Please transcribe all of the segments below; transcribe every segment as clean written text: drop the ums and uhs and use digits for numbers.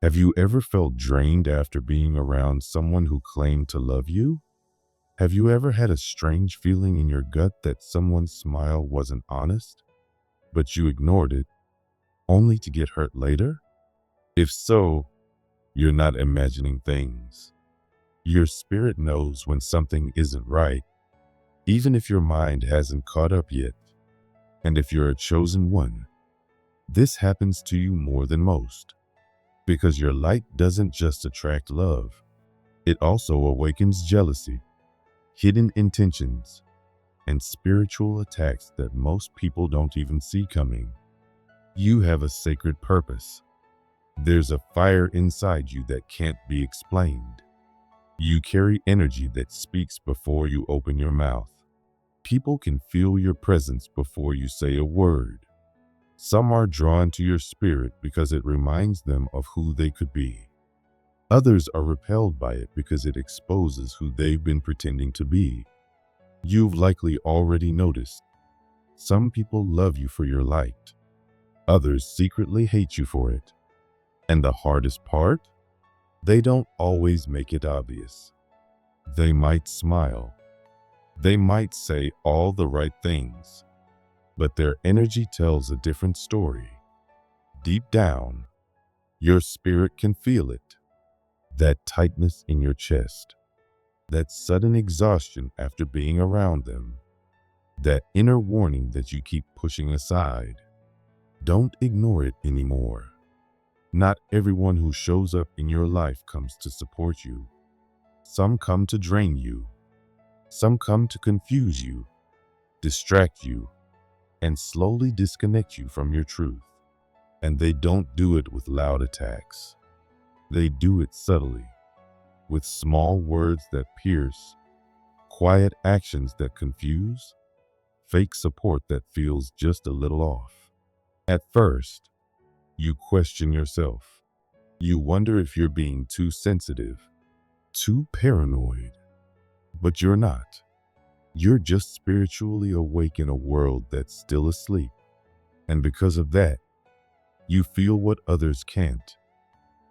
Have you ever felt drained after being around someone who claimed to love you? Have you ever had a strange feeling in your gut that someone's smile wasn't honest, but you ignored it only to get hurt later? If so, you're not imagining things. Your spirit knows when something isn't right, even if your mind hasn't caught up yet. And if you're a chosen one, this happens to you more than most, because your light doesn't just attract love, it also awakens jealousy, hidden intentions, and spiritual attacks that most people don't even see coming. You have a sacred purpose. There's a fire inside you that can't be explained. You carry energy that speaks before you open your mouth. People can feel your presence before you say a word. Some are drawn to your spirit because it reminds them of who they could be. Others are repelled by it because it exposes who they've been pretending to be. You've likely already noticed. Some people love you for your light. Others secretly hate you for it. And the hardest part? They don't always make it obvious. They might smile. They might say all the right things, but their energy tells a different story. Deep down, your spirit can feel it. That tightness in your chest, that sudden exhaustion after being around them, that inner warning that you keep pushing aside. Don't ignore it anymore. Not everyone who shows up in your life comes to support you. Some come to drain you. Some come to confuse you, distract you, and slowly disconnect you from your truth. And they don't do it with loud attacks. They do it subtly, with small words that pierce, quiet actions that confuse, fake support that feels just a little off. At first, you question yourself. You wonder if you're being too sensitive, too paranoid. But you're not. You're just spiritually awake in a world that's still asleep. And because of that, you feel what others can't.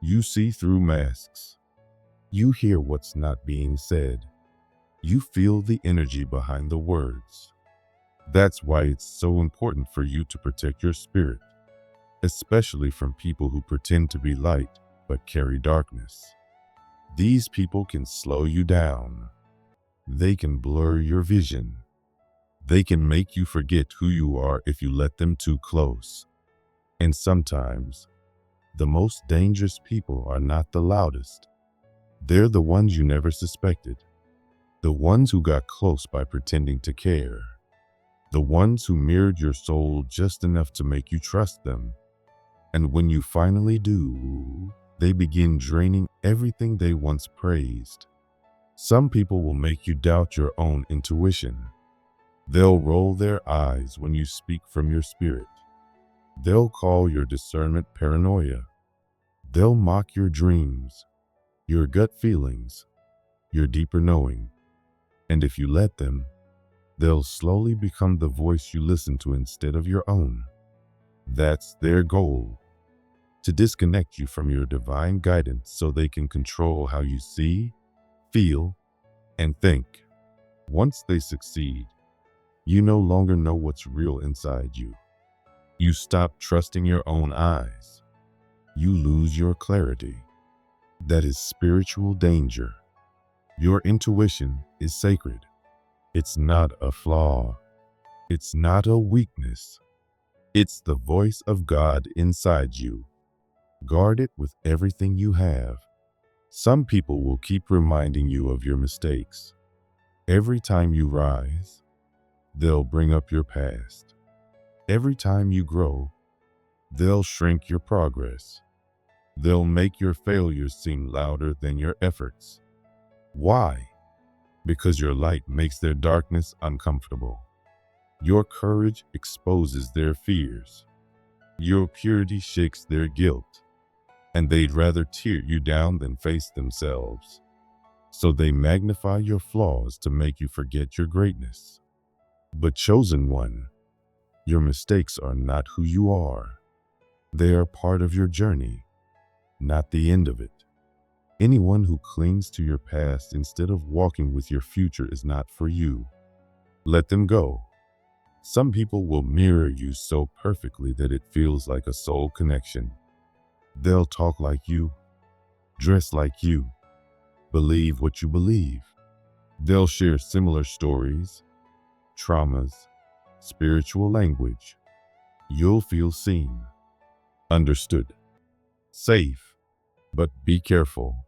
You see through masks. You hear what's not being said. You feel the energy behind the words. That's why it's so important for you to protect your spirit, especially from people who pretend to be light but carry darkness. These people can slow you down. They can blur your vision. They can make you forget who you are if you let them too close. And sometimes, the most dangerous people are not the loudest. They're the ones you never suspected. The ones who got close by pretending to care. The ones who mirrored your soul just enough to make you trust them. And when you finally do, they begin draining everything they once praised. Some people will make you doubt your own intuition. They'll roll their eyes when you speak from your spirit. They'll call your discernment paranoia. They'll mock your dreams, your gut feelings, your deeper knowing. And if you let them, they'll slowly become the voice you listen to instead of your own. That's their goal, to disconnect you from your divine guidance so they can control how you see, feel, and think. Once they succeed, you no longer know what's real inside you. You stop trusting your own eyes. You lose your clarity. That is spiritual danger. Your intuition is sacred. It's not a flaw. It's not a weakness. It's the voice of God inside you. Guard it with everything you have. Some people will keep reminding you of your mistakes. Every time you rise, they'll bring up your past. Every time you grow, they'll shrink your progress. They'll make your failures seem louder than your efforts. Why? Because your light makes their darkness uncomfortable. Your courage exposes their fears. Your purity shakes their guilt. And they'd rather tear you down than face themselves. So they magnify your flaws to make you forget your greatness. But chosen one, your mistakes are not who you are. They are part of your journey. not the end of it. Anyone who clings to your past instead of walking with your future is not for you. Let them go. Some people will mirror you so perfectly that it feels like a soul connection. They'll talk like you, dress like you, believe what you believe. They'll share similar stories, traumas, spiritual language. You'll feel seen, understood, safe. But be careful.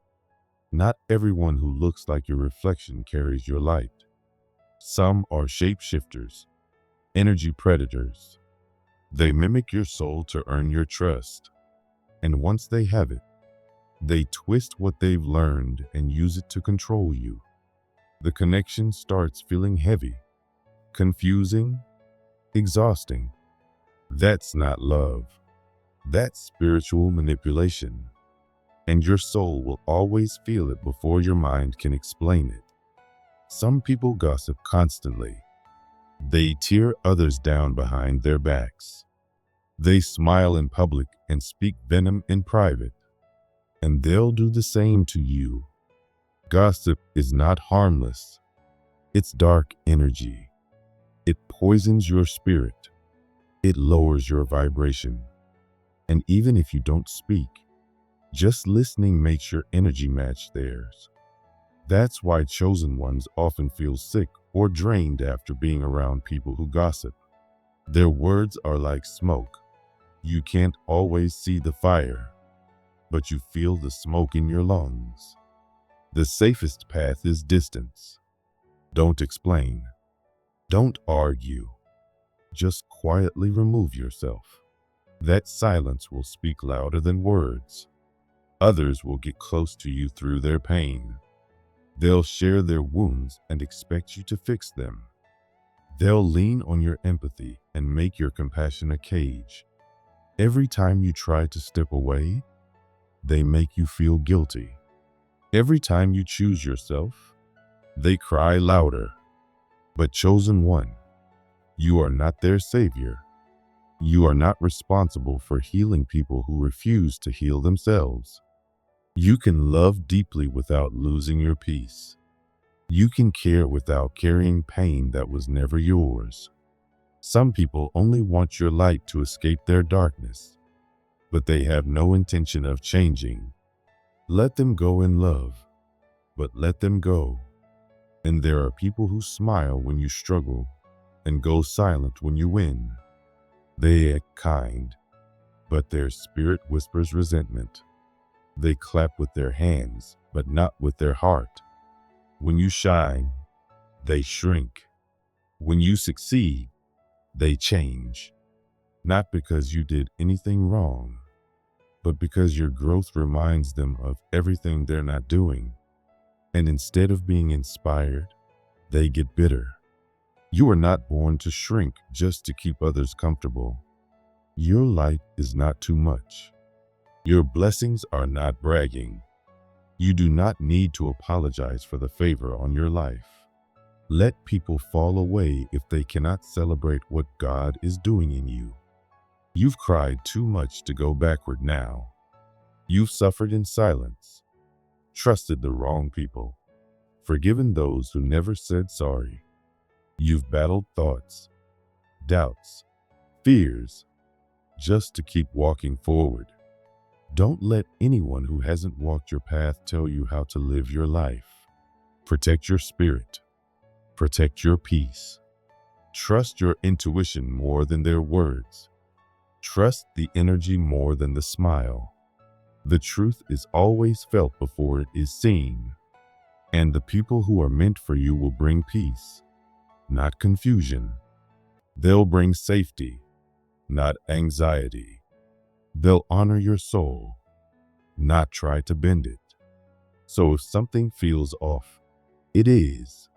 Not everyone who looks like your reflection carries your light. Some are shapeshifters, energy predators. They mimic your soul to earn your trust. And once they have it, they twist what they've learned and use it to control you. The connection starts feeling heavy, confusing, exhausting. That's not love. That's spiritual manipulation. And your soul will always feel it before your mind can explain it. Some people gossip constantly. They tear others down behind their backs. They smile in public and speak venom in private. And they'll do the same to you. Gossip is not harmless. It's dark energy. It poisons your spirit. It lowers your vibration. And even if you don't speak, just listening makes your energy match theirs. That's why chosen ones often feel sick or drained after being around people who gossip. Their words are like smoke. You can't always see the fire, but you feel the smoke in your lungs. The safest path is distance. Don't explain. Don't argue. Just quietly remove yourself. That silence will speak louder than words. Others will get close to you through their pain. They'll share their wounds and expect you to fix them. They'll lean on your empathy and make your compassion a cage. Every time you try to step away, they make you feel guilty. Every time you choose yourself, they cry louder. But chosen one, you are not their savior. You are not responsible for healing people who refuse to heal themselves. You can love deeply without losing your peace. You can care without carrying pain that was never yours. Some people only want your light to escape their darkness, but they have no intention of changing. Let them go in love, but let them go. And there are people who smile when you struggle and go silent when you win. They act kind, but their spirit whispers resentment. They clap with their hands, but not with their heart. When you shine, they shrink. When you succeed, they change. Not because you did anything wrong, but because your growth reminds them of everything they're not doing. And instead of being inspired, they get bitter. You are not born to shrink just to keep others comfortable. Your light is not too much. Your blessings are not bragging. You do not need to apologize for the favor on your life. Let people fall away if they cannot celebrate what God is doing in you. You've cried too much to go backward now. You've suffered in silence, trusted the wrong people, forgiven those who never said sorry. You've battled thoughts, doubts, fears, just to keep walking forward. Don't let anyone who hasn't walked your path tell you how to live your life. Protect your spirit. Protect your peace. Trust your intuition more than their words. Trust the energy more than the smile. The truth is always felt before it is seen. And the people who are meant for you will bring peace, not confusion. They'll bring safety, not anxiety. They'll honor your soul, not try to bend it. So if something feels off, it is.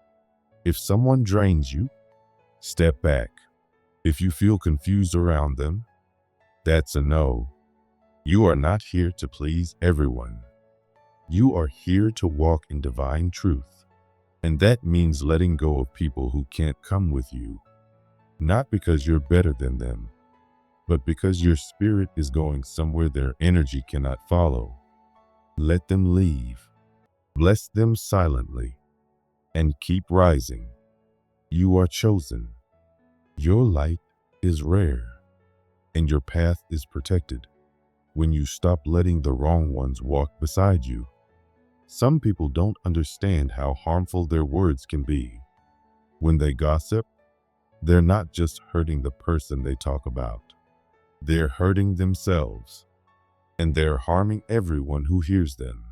If someone drains you, step back. If you feel confused around them, that's a no. You are not here to please everyone. You are here to walk in divine truth. And that means letting go of people who can't come with you. Not because you're better than them, but because your spirit is going somewhere their energy cannot follow. Let them leave. Bless them silently and keep rising. You are chosen. Your light is rare and your path is protected when you stop letting the wrong ones walk beside you. Some people don't understand how harmful their words can be. When they gossip, they're not just hurting the person they talk about. They're hurting themselves, and they're harming everyone who hears them.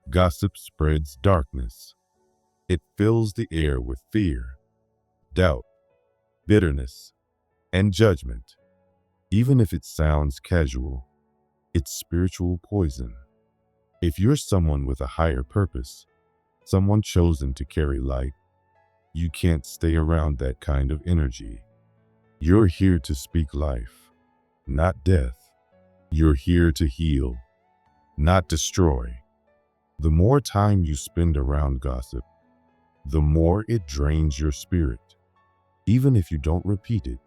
Gossip spreads darkness. It fills the air with fear, doubt, bitterness, and judgment. Even if it sounds casual, it's spiritual poison. If you're someone with a higher purpose, someone chosen to carry light, you can't stay around that kind of energy. You're here to speak life, not death. You're here to heal, not destroy. The more time you spend around gossip, the more it drains your spirit. Even if you don't repeat it,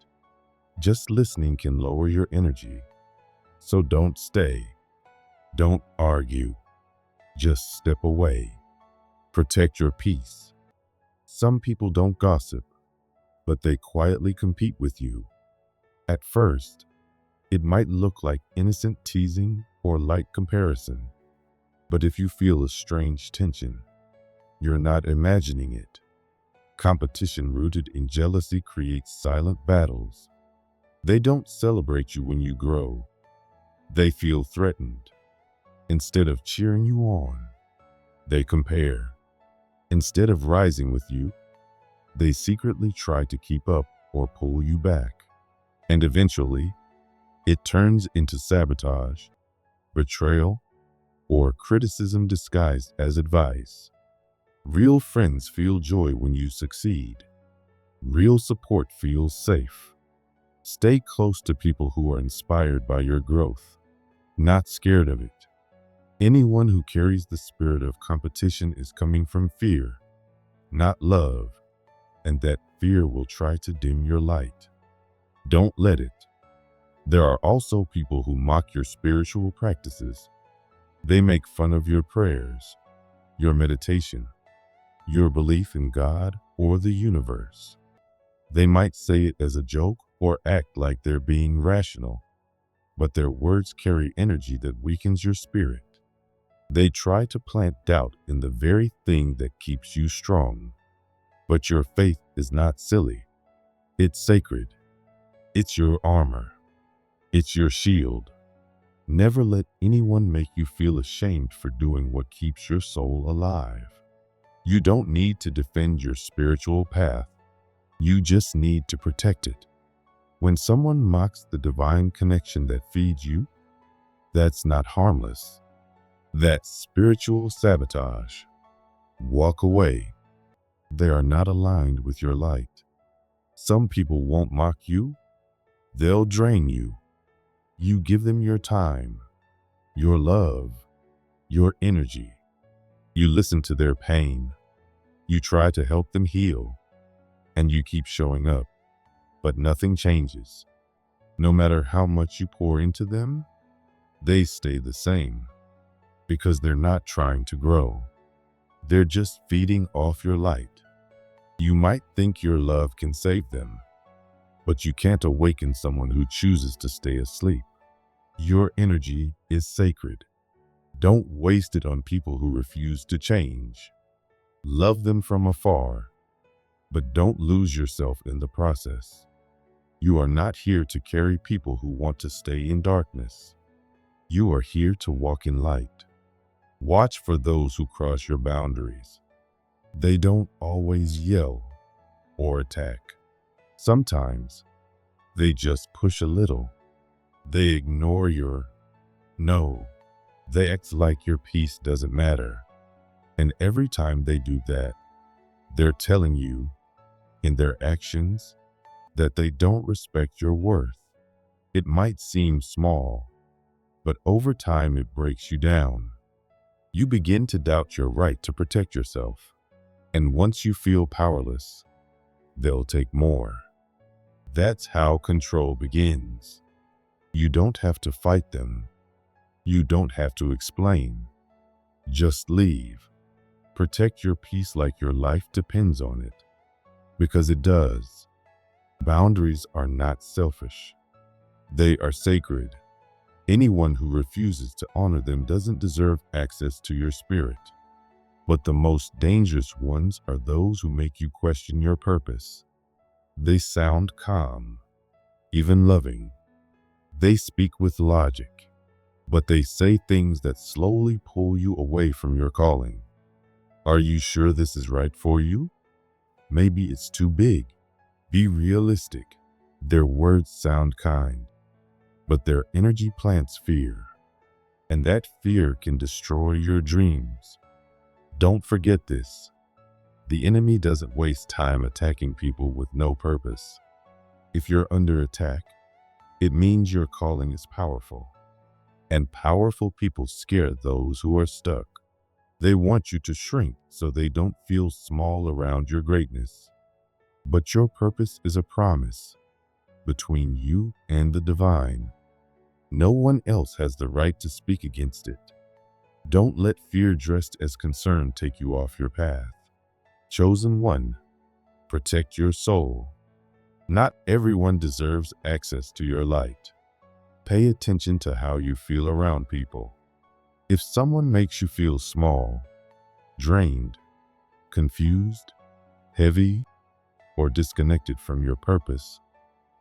just listening can lower your energy. So don't stay. Don't argue. Just step away. Protect your peace. Some people don't gossip, but they quietly compete with you. At first, it might look like innocent teasing or light comparison. But if you feel a strange tension, you're not imagining it. Competition rooted in jealousy creates silent battles. They don't celebrate you when you grow. They feel threatened. Instead of cheering you on, they compare. Instead of rising with you, they secretly try to keep up or pull you back. And eventually, it turns into sabotage, betrayal, or criticism disguised as advice. Real friends feel joy when you succeed. Real support feels safe. Stay close to people who are inspired by your growth, not scared of it. Anyone who carries the spirit of competition is coming from fear, not love, and that fear will try to dim your light. Don't let it. There are also people who mock your spiritual practices. They make fun of your prayers, your meditation, your belief in God or the universe. They might say it as a joke or act like they're being rational, but their words carry energy that weakens your spirit. They try to plant doubt in the very thing that keeps you strong. But your faith is not silly. It's sacred. It's your armor. It's your shield. Never let anyone make you feel ashamed for doing what keeps your soul alive. You don't need to defend your spiritual path. You just need to protect it. When someone mocks the divine connection that feeds you, that's not harmless. That's spiritual sabotage. Walk away. They are not aligned with your light. Some people won't mock you. They'll drain you. You give them your time, your love, your energy. You listen to their pain. You try to help them heal. And you keep showing up. But nothing changes. No matter how much you pour into them, they stay the same. Because they're not trying to grow. They're just feeding off your light. You might think your love can save them, but you can't awaken someone who chooses to stay asleep. Your energy is sacred. Don't waste it on people who refuse to change. Love them from afar, but don't lose yourself in the process. You are not here to carry people who want to stay in darkness. You are here to walk in light. Watch for those who cross your boundaries. They don't always yell or attack. Sometimes they just push a little. They ignore your no. They act like your peace doesn't matter. And every time they do that, they're telling you in their actions that they don't respect your worth. It might seem small, but over time it breaks you down. You begin to doubt your right to protect yourself. And once you feel powerless, they'll take more. That's how control begins. You don't have to fight them. You don't have to explain. Just leave. Protect your peace like your life depends on it, because it does. Boundaries are not selfish. They are sacred. Anyone who refuses to honor them doesn't deserve access to your spirit. But the most dangerous ones are those who make you question your purpose. They sound calm, even loving. They speak with logic, but they say things that slowly pull you away from your calling. Are you sure this is right for you? Maybe it's too big. Be realistic. Their words sound kind, but their energy plants fear, and that fear can destroy your dreams. Don't forget this. The enemy doesn't waste time attacking people with no purpose. If you're under attack, it means your calling is powerful. And powerful people scare those who are stuck. They want you to shrink so they don't feel small around your greatness. But your purpose is a promise between you and the divine. No one else has the right to speak against it. Don't let fear dressed as concern take you off your path. Chosen one, protect your soul. Not everyone deserves access to your light. Pay attention to how you feel around people. If someone makes you feel small, drained, confused, heavy, or disconnected from your purpose,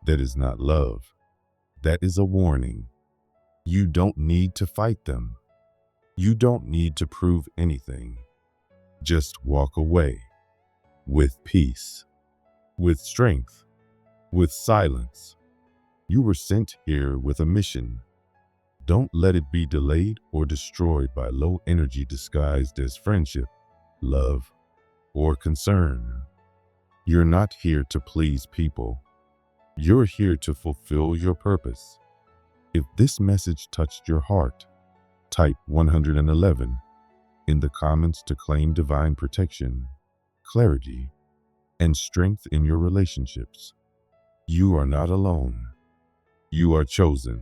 that is not love. That is a warning. You don't need to fight them. You don't need to prove anything. Just walk away with peace, with strength, with silence. You were sent here with a mission. Don't let it be delayed or destroyed by low energy disguised as friendship, love, or concern. You're not here to please people. You're here to fulfill your purpose. If this message touched your heart, type 111 in the comments to claim divine protection, clarity, and strength in your relationships. You are not alone. You are chosen.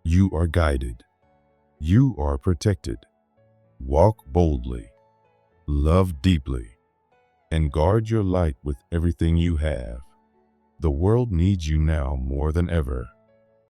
You are guided. You are protected. Walk boldly, love deeply, and guard your light with everything you have. The world needs you now more than ever.